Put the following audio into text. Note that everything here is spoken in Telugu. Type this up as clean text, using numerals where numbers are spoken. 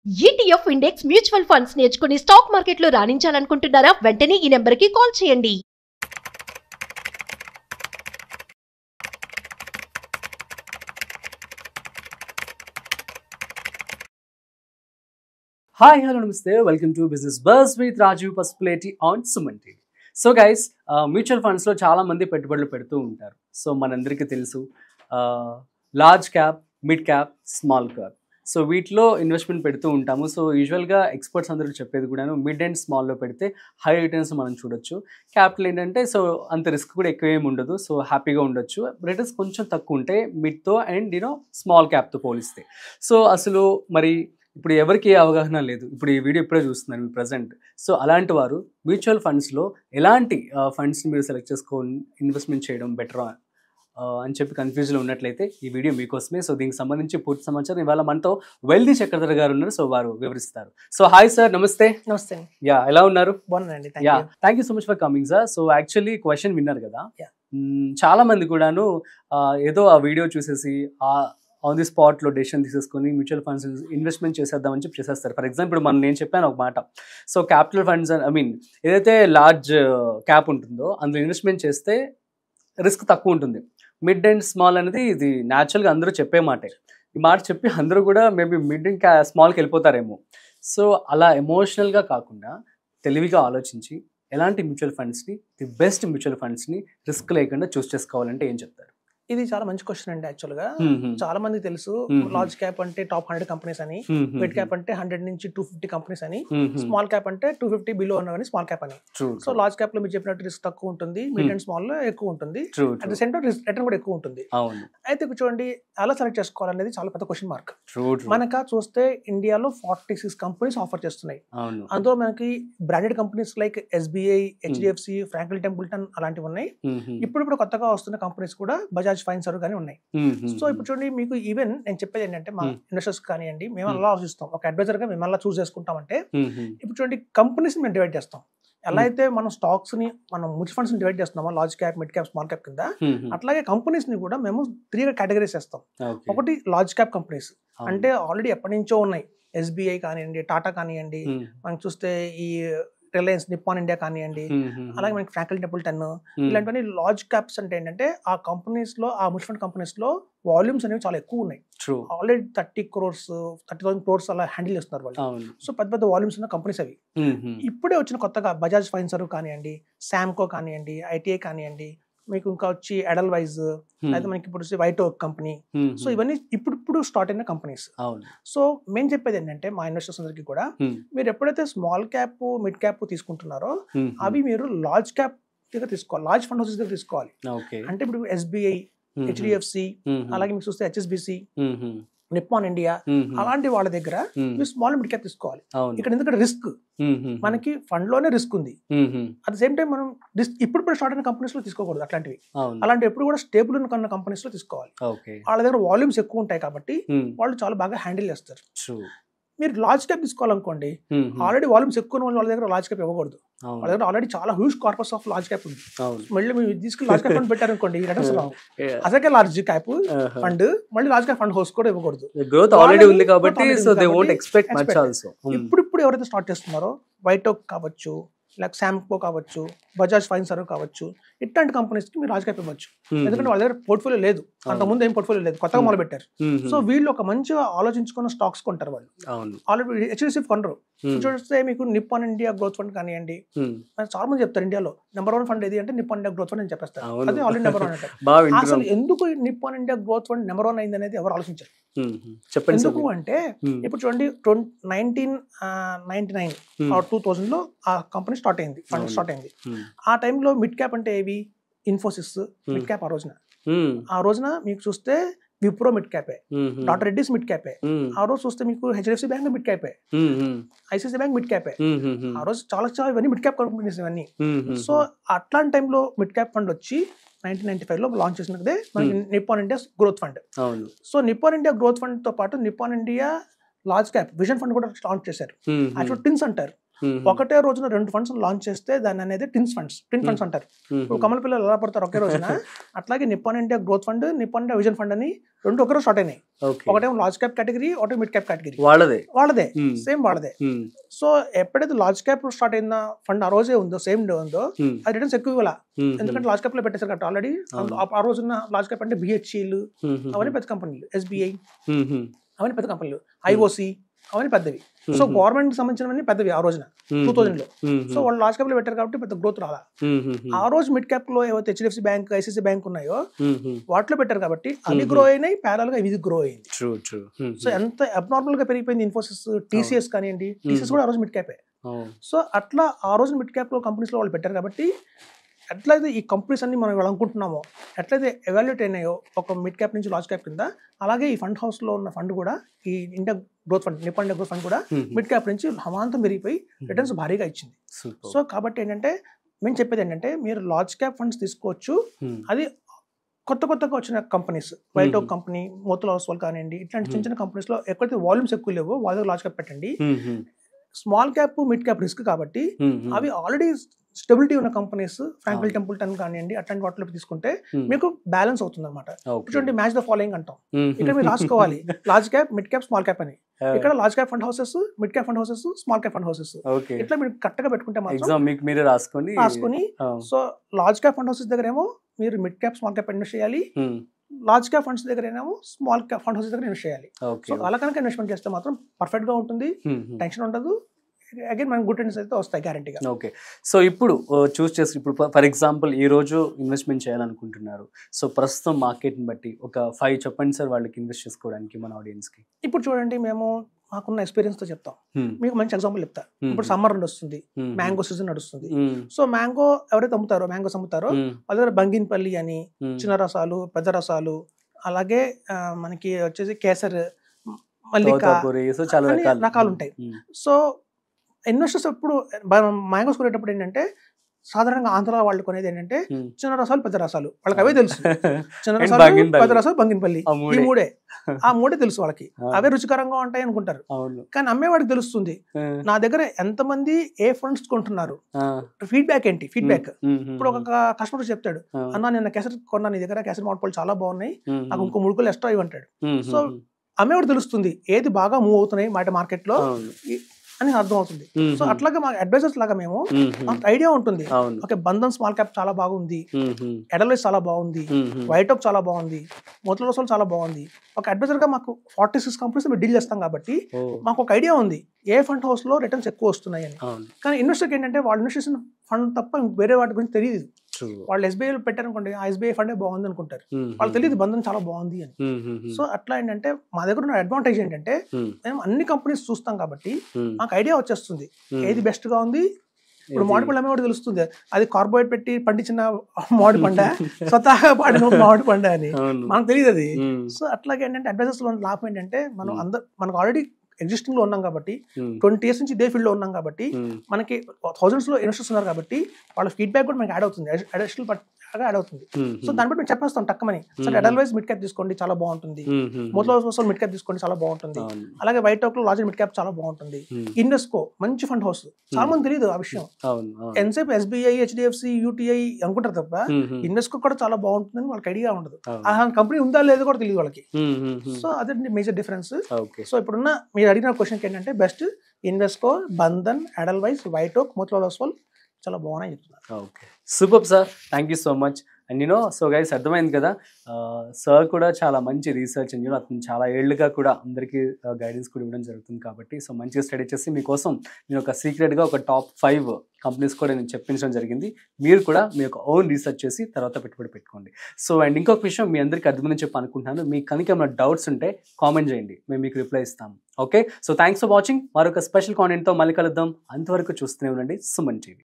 ETF ఇండెక్స్ మ్యూచువల్ ఫండ్స్ నేర్చుకుని స్టాక్ మార్కెట్లో రాణించాలనుకుంటున్నారా? వెంటనే ఈ నెంబర్కి కాల్ చేయండి. Hi, hello, namaste. Welcome to Business Buzz with Rajiv Pasupuleti on Suman TV. So guys mutual ఫండ్స్లో చాలా మంది పెట్టుబడులు పెడుతూ ఉంటారు. సో మనందరికీ తెలుసు large cap, mid cap, small cap. So వీటిలో ఇన్వెస్ట్మెంట్ పెడుతూ ఉంటాము. సో యూజువల్గా ఎక్స్పర్ట్స్ అందరూ చెప్పేది కూడాను మిడ్ అండ్ స్మాల్లో పెడితే హై రిటర్న్స్ మనం చూడొచ్చు. క్యాపిటల్ ఏంటంటే సో అంత రిస్క్ కూడా ఎక్కువ ఏమి ఉండదు. సో హ్యాపీగా ఉండొచ్చు. రిటర్న్స్ కొంచెం తక్కువ ఉంటాయి మిడ్తో అండ్ స్మాల్ క్యాప్తో పోలిస్తే. సో అసలు మరి ఇప్పుడు ఎవరికి అవగాహన లేదు. ఇప్పుడు ఈ వీడియో ఇప్పుడే చూస్తున్నారు మీరు ప్రజెంట్. సో అలాంటి వారు మ్యూచువల్ ఫండ్స్లో ఎలాంటి ఫండ్స్ని మీరు సెలెక్ట్ చేసుకొని ఇన్వెస్ట్మెంట్ చేయడం బెటర్ అని చెప్పి కన్ఫ్యూజ్లో ఉన్నట్లయితే ఈ వీడియో మీకోసమే. సో దీనికి సంబంధించి పూర్తి సమాచారం ఇవాళ మనతో వెల్దీ చక్రధర్ గారు ఉన్నారు. సో వారు వివరిస్తారు. సో హాయ్ సార్, నమస్తే. నమస్తే. యా, ఎలా ఉన్నారు? బాగున్నానండి. Yeah, thank you so much for coming sir. So actually question విన్నారు కదా, చాలా మంది కూడాను ఏదో ఆ వీడియో చూసేసి ఆన్ ది స్పాట్లో డెసిషన్ తీసేసుకొని మ్యూచువల్ ఫండ్స్ ఇన్వెస్ట్మెంట్ చేసేద్దామని చెప్పి చేసేస్తారు. ఫర్ ఎగ్జాంపుల్ ఇప్పుడు నేను చెప్పాను ఒక మాట. సో క్యాపిటల్ ఫండ్స్ ఏదైతే లార్జ్ క్యాప్ ఉంటుందో అందులో ఇన్వెస్ట్మెంట్ చేస్తే రిస్క్ తక్కువ ఉంటుంది. మిడ్ అండ్ స్మాల్ అనేది ఇది న్యాచురల్గా అందరూ చెప్పే మాటే. ఈ మాట చెప్పి అందరూ కూడా మేబీ మిడ్ అండ్ స్మాల్కి వెళ్ళిపోతారేమో. సో అలా ఎమోషనల్గా కాకుండా తెలివిగా ఆలోచించి ఎలాంటి మ్యూచువల్ ఫండ్స్ని, ది బెస్ట్ మ్యూచువల్ ఫండ్స్ని రిస్క్ లేకుండా చూస్ చేసుకోవాలంటే ఏం చెప్తారు? ఇది చాలా మంచి క్వశ్చన్ అండి. యాక్చువల్గా చాలా మంది తెలుసు లార్జ్ క్యాప్ అంటే టాప్ 100 కంపెనీస్ అని, మిడ్ క్యాప్ అంటే 100 నుంచి 250 కంపెనీస్ అని, స్మాల్ క్యాప్ అంటే 250 బిలో ఉన్నవని స్మాల్ క్యాప్ అని. సో లార్జ్ క్యాప్ లో మీరు చెప్పినట్టు రిస్క్ తక్కువ ఉంటుంది, మిడ్ అండ్ స్మాల్ లో ఎక్కువ ఉంటుంది, at the same time return కూడా ఎక్కువ ఉంటుంది. అయితే చూడండి ఎలా సెలెక్ట్ చేసుకోవాలనేది చాలా పెద్ద క్వశ్చన్ మార్క్. మనక చూస్తే ఇండియాలో 46 కంపెనీస్ ఆఫర్ చేస్తున్నాయి. అందులో మనకి branded companies like SBI, HDFC, Franklin Templeton అలాంటివి ఉన్నాయి. ఇప్పుడు కొత్తగా వస్తున్న కంపెనీస్ కూడా బజాజ్ ఫైనాన్స్ గానీ ఉన్నాయి. సో ఇప్పుడు చూడండి, మీకు ఈవెన్ నేను చెప్పేది ఏంటంటే మా ఇన్వెస్టర్స్ కానివ్వండి, మేము అలా ఆలోచిస్తాం, ఒక అడ్వైజర్ గా మేము అలా చూస్ చేసుకుంటామంటే ఇప్పుడు చూడండి కంపెనీస్ మేము డివైడ్ చేస్తాం. ఎలా అయితే మనం స్టాక్స్ ని మనం మ్యూచువల్ ఫండ్స్ ని డివైడ్ చేస్తున్నామో large cap, mid cap, small cap కింద, అట్లాగే కంపెనీస్ ని కూడా మేము 3 కేటగిరీస్ చేస్తాం. ఒకటి లార్జ్ క్యాప్ కంపెనీస్ అంటే ఆల్రెడీ ఎప్పటి నుంచో ఉన్నాయి. SBI కానివ్వండి, టాటా కానివ్వండి, మనం చూస్తే ఈ రిలయన్స్, నిప్పాన్ ఇండియా కానివ్వండి, అలాగే మనకి ఫ్రాంక్లిన్ టెంపుల్టన్, ఇలాంటివన్నీ లార్జ్ క్యాప్స్ అంటే ఏంటంటే ఆ కంపెనీస్ లో, ఆ మ్యూచువల్ ఫండ్ కంపెనీస్ లో వాల్యూమ్స్ అనేవి చాలా ఎక్కువ ఉన్నాయి. ఆల్రెడీ 30 crores 30,000 crores అలా హ్యాండిల్ చేస్తున్నారు వాళ్ళు. సో పెద్ద పెద్ద వాల్యూమ్స్ ఉన్న కంపెనీస్ అవి. ఇప్పుడే వచ్చిన కొత్తగా బజాజ్ ఫైనాన్స్ కానివ్వండి, శాంకో కానివ్వండి, ITI కానివ్వండి, మీకు ఇంకా వచ్చి ఎడల్వైజ్, అయితే మనకి ఇప్పుడు వైట్ ఓక్ కంపెనీ. సో ఇవన్నీ ఇప్పుడు స్టార్ట్ అయిన కంపెనీస్. సో మేము చెప్పేది ఏంటంటే మా ఇన్వెస్టర్స్ అందరికీ కూడా, మీరు ఎప్పుడైతే స్మాల్ క్యాప్, మిడ్ క్యాప్ తీసుకుంటున్నారో అవి మీరు లార్జ్ క్యాప్ దగ్గర తీసుకోవాలి, లార్జ్ ఫండ్ హౌసెస్ దగ్గర తీసుకోవాలి. అంటే ఇప్పుడు SBI, HDFC, అలాగే మీకు చూస్తే HSBC, నిప్పాన్ ఇండియా, అలాంటి వాళ్ళ దగ్గర మీరు స్మాల్ మిడ్ క్యాప్ తీసుకోవాలి. ఇక్కడ ఎందుకంటే రిస్క్ మనకి ఫండ్ లోనే రిస్క్ ఉంది. అట్ ద సేమ్ టైం మనం ఇప్పుడు స్టార్ట్ అయిన కంపెనీస్ లో తీసుకోకూడదు అట్లాంటివి. అలాంటి ఎప్పుడు కూడా స్టేబుల్ ఉన్న కంపెనీస్ లో తీసుకోవాలి. వాళ్ళ దగ్గర వాల్యూమ్స్ ఎక్కువ ఉంటాయి కాబట్టి వాళ్ళు చాలా బాగా హ్యాండిల్ చేస్తారు. మీరు లార్జ్ క్యాప్ తీసుకోవాలనుకోండి, ఆల్రెడీ వాల్యూమ్స్ ఎక్కువ వాళ్ళ దగ్గర లార్జ్ క్యాప్ ఇవ్వకూడదు. వాళ్ళ దగ్గర ఆల్రెడీ చాలా huge corpus of large cap ఉంది. మళ్ళీ మీరు తీసుకుని లార్జ్ క్యాప్ ఫండ్ పెట్టారనుకోండి, రిటర్న్స్ రావు. అసలే లార్జ్ క్యాప్ ఫండ్ మళ్ళీ లార్జ్ క్యాప్ ఫండ్ హౌస్ కూడా ఇవ్వకూడదు. ఇప్పుడు ఎవరైతే స్టార్ట్ చేస్తున్నారో వైట్ ఓక్ కావచ్చు, లేక శాంకో కావచ్చు, బజాజ్ ఫైనాన్స్ కావచ్చు, ఇట్లాంటి కంపెనీస్ కి మీరు లార్జ్ క్యాప్ ఇవ్వచ్చు. ఎందుకంటే వాళ్ళ దగ్గర పోర్ట్ఫోలియో లేదు, అంతకుముందు ఏం పోర్ట్ఫోలియో లేదు, కొత్తగా మొదలు పెట్టారు. సో వీళ్ళు ఒక మంచిగా ఆలోచించుకున్న స్టాక్స్ కొంటారు. వాళ్ళు ఆల్రెడీ HDFC కొనరు. చూస్తే మీకు నిప్పాన్ ఇండియా గ్రోత్ ఫండ్ కానివ్వండి, చాలా మంది చెప్తారు ఇండియాలో నెంబర్ 1 ఫండ్ ఏది అంటే నిప్పాన్ ఇండియా గ్రోత్ ఫండ్ అని చెప్పేస్తారు. అదే ఆల్రెడీ నెంబర్ 1 అంటారు. అసలు ఎందుకు Nippon India growth fund number 1 అయింది అనేది ఎవరు ఆలోచించారు. ఎందుకు అంటే ఇప్పుడు చూడండి 1999 or 2000 లో ఆ కంపెనీ స్టార్ట్ అయింది, ఫండ్ స్టార్ట్ అయింది. ఆ టైంలో మిడ్ క్యాప్ అంటే ఏవి, ఇన్ఫోసిస్ మిడ్ క్యాప్. ఆ రోజున మీకు చూస్తే విప్రో మిడ్ క్యాపే, డాక్టర్ రెడ్డిస్ మిడ్ క్యాపే, ఆ రోజు చూస్తే మీకు HDFC బ్యాంక్ మిడ్ క్యాపే, ICICI బ్యాంక్ మిడ్ క్యాపే. ఆ రోజు చాలా ఇవన్నీ మిడ్ క్యాప్ కంపెనీస్ ఇవన్నీ. సో అట్లాంటి టైంలో మిడ్ క్యాప్ ఫండ్ వచ్చి 1995 లో లాంచ్ చేసినదే మనకి Nippon India growth fund. So Nippon India growth fund తో పాటు Nippon India large cap vision fund కూడా లాంచ్ చేశారు. యాక్చువల్ టిన్స్ అంటారు. ఒకటే రోజున 2 ఫండ్స్ లాంచ్ చేస్తే దాన్ని అనేది ట్విన్ ఫండ్స్ అంటారు. ఇప్పుడు కమల పిల్లలు ఎలా పడతారు ఒకే రోజున, అట్లాగే Nippon India growth fund, Nippon India vision fund అని 2 ఒకే రోజు స్టార్ట్ అయినాయి. ఒకటేమో లార్జ్ క్యాప్ కేటగిరీ, ఒకటే మిడ్ క్యాప్ కేటగిరీ, వాళ్ళదే సేమ్ వాళ్ళదే. సో ఎప్పుడైతే లార్జ్ క్యాప్ స్టార్ట్ అయిన ఫండ్ ఆ రోజే ఉందో, సేమ్ డే ఉందో, అది రిటర్న్స్ ఎక్కువ ఇవ్వాల. ఎందుకంటే లార్జ్ క్యాప్ లో పెట్టేశారు కాబట్టి ఆల్రెడీ. ఆ రోజున లార్జ్ క్యాప్ అంటే బిహెచ్ఈలు అవన్నీ పెద్ద కంపెనీలు, ఎస్బీఐ అవన్నీ పెద్ద కంపెనీలు, ఐఓసి అవన్నీ పెద్దవి. సో గవర్నమెంట్ సంబంధించినవన్నీ పెద్దవి ఆ రోజున 2000 లో. సో వాళ్ళు లార్జ్ క్యాప్ లో పెట్టారు కాబట్టి పెద్ద గ్రోత్ రాలా. ఆ రోజు మిడ్ క్యాప్ లో ఏవైతే హెచ్డిఎఫ్సి బ్యాంక్, ఐసిఐసి బ్యాంక్ ఉన్నాయో వాటిలో పెట్టారు కాబట్టి అవి గ్రో అయినాయి, ప్యారల్ గా ఇది గ్రో అయింది. సో ఎంత అబ్నార్మల్ గా పెరిగిపోయింది ఇన్ఫోసిస్, టీసీఎస్ కానివ్వండి, టీసీఎస్ కూడా ఆ రోజు మిడ్ క్యాపే. సో అట్లా ఆ రోజు మిడ్ క్యాప్ లో కంపెనీస్ లో వాళ్ళు పెట్టారు కాబట్టి ఎట్లయితే ఈ కంపెనీస్ అన్ని మనం అనుకుంటున్నామో, ఎట్లయితే ఎవాల్యుయేట్ అయినాయో ఒక మిడ్ క్యాప్ నుంచి లార్జ్ క్యాప్ కింద, అలాగే ఈ ఫండ్ హౌస్ లో ఉన్న ఫండ్ కూడా, ఈ India growth fund, Nippon India growth fund కూడా మిడ్ క్యాప్ నుంచి హమాంతం పెరిగిపోయి రిటర్న్స్ భారీగా ఇచ్చింది. సో కాబట్టి ఏంటంటే మేము చెప్పేది ఏంటంటే, మీరు లార్జ్ క్యాప్ ఫండ్స్ తీసుకోవచ్చు. అది కొత్తగా వచ్చిన కంపెనీస్, వైటోక్ కంపెనీ, మోతిలాల్ ఓస్వాల్ కానివ్వండి, ఇట్లాంటి చిన్న కంపెనీస్ లో ఎక్కడైతే వాల్యూమ్స్ ఎక్కువ లేవో వాళ్ళ దగ్గర లార్జ్ క్యాప్ పెట్టండి. Small cap, mid cap risk కాబట్టి అవి ఆల్రెడీ స్టెబిలిటీ ఉన్న కంపెనీస్, ఫ్రాంక్లిన్ టెంపుల్టన్ కానివ్వండి, అట్లాంటి వాటిలో తీసుకుంటే మీకు బ్యాలెన్స్ అవుతుంది అనమాట. చూడండి, మ్యాచ్ ద ఫాలోయింగ్ అంటాం. ఇక్కడ మీరు రాసుకోవాలి large cap, mid cap, small cap అని. ఇక్కడ large cap fund houses, mid cap fund houses, small cap fund houses, ఇట్లా మీరు కరెక్ట్ గా పెట్టుకుంటే మాత్రం రాసుకొని. So large cap fund houses దగ్గర ఏమో మీరు mid cap, small cap invest చేయాలి. లార్జ్ క్యాప్ ఫండ్స్ దగ్గర ఏమో స్మాల్ క్యాప్ ఫండ్ హౌసెస్ దగ్గర ఇన్వెస్ట్ చేయాలి. సో అలా కనుక ఇన్వెస్ట్మెంట్ చేస్తే మాత్రం పర్ఫెక్ట్ గా ఉంటుంది, టెన్షన్ ఉండదు. అగైన్ మనకు గుడ్ రిటర్న్స్ అయితే వస్తాయి గ్యారంటీగా. ఓకే. సో ఇప్పుడు చూస్ చేసి, ఇప్పుడు ఫర్ ఎగ్జాంపుల్ ఈ రోజు ఇన్వెస్ట్మెంట్ చేయాలనుకుంటున్నారు. సో ప్రస్తుతం మార్కెట్ని బట్టి ఒక 5 చెప్పండి సార్ వాళ్ళకి ఇన్వెస్ట్ చేసుకోవడానికి మన ఆడియన్స్ కి. ఇప్పుడు చూడండి, మేము మాకున్న ఎక్స్పీరియన్స్ తో చెప్తాం. మీకు మంచి ఎగ్జాంపుల్ చెప్తా. ఇప్పుడు సమ్మర్ నడుస్తుంది, మ్యాంగో సీజన్ నడుస్తుంది. సో మ్యాంగో ఎవరైతే మ్యాంగోస్ అమ్ముతారో వాళ్ళ దగ్గర బంగిన్పల్లి అని చిన్న రసాలు, పెద్ద రసాలు, అలాగే మనకి వచ్చేసి కేసర్, మల్లిక, చాలా రకాలు ఉంటాయి. సో ఇన్వెస్టర్స్ ఎప్పుడు మ్యాంగోస్ కొనేటప్పుడు ఏంటంటే, సాధారణంగా ఆంధ్ర వాళ్ళు కొనేది ఏంటంటే చిన్న రసాలు, పెద్ద రసాలు. వాళ్ళకి అవే తెలుసు. చిన్న రసాలు, పెద్ద రసాలు, బంగిన్పల్లి, ఈ మూడే తెలుసు వాళ్ళకి. అవే రుచికరంగా ఉంటాయి అనుకుంటారు. కానీ అమ్మేవాడికి తెలుస్తుంది నా దగ్గర ఎంతమంది ఏ ఫండ్స్ కొంటున్నారు, ఫీడ్బ్యాక్ ఏంటి. ఫీడ్బ్యాక్ ఇప్పుడు ఒక కస్టమర్ చెప్తాడు, అన్న నిన్న కేసర్ కొన్నా, నీ దగ్గర కేసర్ మామిడి పళ్ళు చాలా బాగున్నాయి, నాకు ఇంకో 3 కిలోలు ఎక్స్ట్రా ఇవ్వంటాడు. సో అమ్మేవాడు తెలుస్తుంది ఏది బాగా మూవ్ అవుతున్నాయి మార్కెట్ లో అని అర్థం అవుతుంది. సో అట్లాగే మా అడ్వైజర్స్ లాగా మేము మాకు ఐడియా ఉంటుంది. ఓకే, బంధన్ స్మాల్ క్యాప్ చాలా బాగుంది, ఎడల్వైస్ చాలా బాగుంది, వైటోక్ చాలా బాగుంది, మోతిలాల్ ఓస్వాల్ చాలా బాగుంది. ఒక అడ్వైజర్ గా మాకు 46 కంపెనీస్ మేము డీల్ చేస్తాం కాబట్టి మాకు ఒక ఐడియా ఉంది ఏ ఫండ్ హౌస్ లో రిటర్న్స్ ఎక్కువ వస్తున్నాయి అని. కానీ ఇన్వెస్టర్కి ఏంటంటే వాళ్ళు ఇన్వెస్ట్ చేసిన ఫండ్ తప్ప వేరే వాటి గురించి తెలియదు. వాళ్ళు ఎస్బీఐ పెట్టారనుకోండి, ఆ ఎస్బీఐ ఫండే బాగుంది అనుకుంటారు, వాళ్ళు తెలియదు బంధన్ చాలా బాగుంది అని. సో అట్లా ఏంటంటే మా దగ్గర ఉన్న అడ్వాంటేజ్ ఏంటంటే మేము అన్ని కంపెనీస్ చూస్తాం కాబట్టి మాకు ఐడియా వచ్చేస్తుంది ఏది బెస్ట్ గా ఉంది. ఇప్పుడు మామిడి పళ్ళు అమ్మేవాడు తెలుస్తుంది అది కార్బోహైడ్రేట్ పెట్టి పండించిన మామిడి పండ, స్వతహాగా పాడిన మామిడి పండ అని మనకు తెలియదు అది. సో అట్లాగే ఏంటంటే అడ్వైజర్స్ లో లాభం ఏంటంటే మనకు ఆల్రెడీ ఎగ్జిస్టింగ్ లో ఉన్నాం కాబట్టి, 20 years నుంచి ఇదే ఫీల్డ్ లో ఉన్నాం కాబట్టి, మనకి thousands లో ఇన్వెస్టర్స్ ఉన్నారు కాబట్టి వాళ్ళ ఫీడ్బ్యాక్ కూడా మనకి యాడ్ అవుతుంది, అడిషనల్ యాడ్ అవుతుంది. సో దాన్ని బట్టి మేము చెప్పేస్తాం టక్కమని, సరే అడల్వైజ్ మిడ్ క్యాప్ తీసుకోండి చాలా బాగుంటుంది, మోతిలాల్ ఓస్వాల్ మిడ్ క్యాప్ తీసుకోండి చాలా బాగుంటుంది, అలాగే వైటోక్ లో లార్జ్ మిడ్ క్యాప్ చాలా బాగుంటుంది, ఇన్వెస్కో మంచి ఫండ్ హౌస్. చాలా మంది తెలియదు ఆ విషయం. ఎంతసేపు ఎస్బీఐ, హెచ్డిఎఫ్సి, యూటీఐ అనుకుంటారు తప్ప ఇన్వెస్కో కూడా చాలా బాగుంటుందని వాళ్ళకి ఐడియా ఉండదు. ఆ కంపెనీ ఉందా లేదో కూడా తెలియదు వాళ్ళకి. సో అదే మేజర్ డిఫరెన్స్. సో ఇప్పుడున్న మీరు అడిగిన క్వశ్చన్ ఏంటంటే బెస్ట్ ఇన్వెస్కో, బంధన్, ఎడల్వైజ్, వైటోక్, మోతిలాల్ ఓస్వాల్ చాలా బాగున్నాయి చెప్తున్నారు. Okay, super sir, thank you so much. And so guys అర్థమైంది కదా, సార్ కూడా చాలా మంచి రీసెర్చ్ అండ్ అతను చాలా ఏళ్ళుగా కూడా అందరికీ గైడెన్స్ కూడా ఇవ్వడం జరుగుతుంది కాబట్టి, సో మంచిగా స్టడీ చేసి మీకోసం నేను ఒక సీక్రెట్గా ఒక టాప్ 5 కంపెనీస్ కూడా నేను చెప్పించడం జరిగింది. మీరు కూడా మీ యొక్క ఓన్ రీసెర్చ్ చేసి తర్వాత పెట్టుబడి పెట్టుకోండి. సో అండ్ ఇంకొక విషయం మీ అందరికీ అర్థమని చెప్పి అనుకుంటున్నాను, మీకు కనుక ఏమైనా డౌట్స్ ఉంటే కామెంట్ చేయండి, మేము మీకు రిప్లై ఇస్తాము. Okay, so thanks for watching. మరొక స్పెషల్ కాంటెంట్తో మళ్ళీ కలుద్దాం. అంతవరకు చూస్తూనే ఉండండి సుమన్ టీవీ.